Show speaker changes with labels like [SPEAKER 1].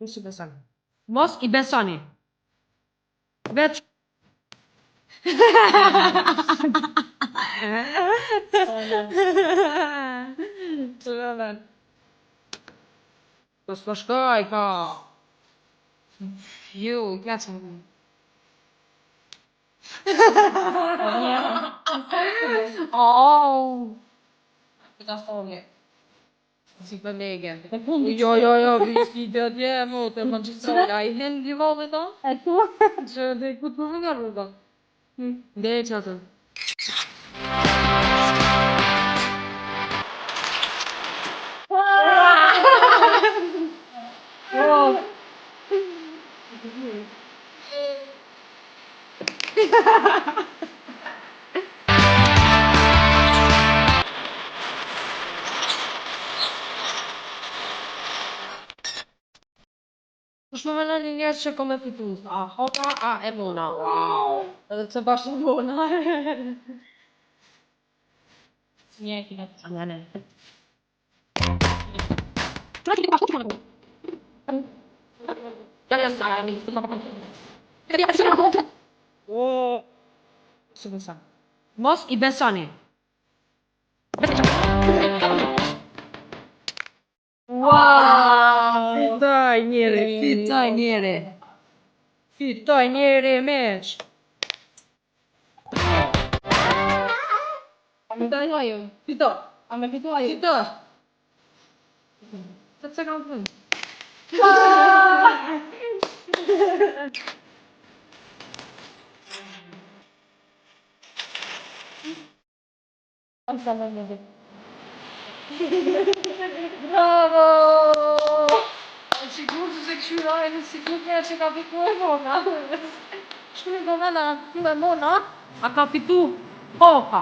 [SPEAKER 1] Mos i besoni. Mos i besoni. Veç. Pas shkoj ka. Ju, gjatë. Oh. Ka thonë. Si kolege. Jo, vi vediamo, te mangiare. Hai hindi volta? Tu? Cioè, dei tutto magari. Dei chato. Już mamy na linii jeszcze komepitu. A Hoka, a Emuna. Wow. Ale co masz Emuna? Nie, nie. Mos i besoni. Wow! Fitaj njeri, meç. Fitaj ajo. Fito. A me fito ajo? Fito. Se kam thënë. Bravo! Sigur se këshyra e sigur që ka fitu e Mona. Shkruaj do vëna me Mona, a ka fitu Hoka.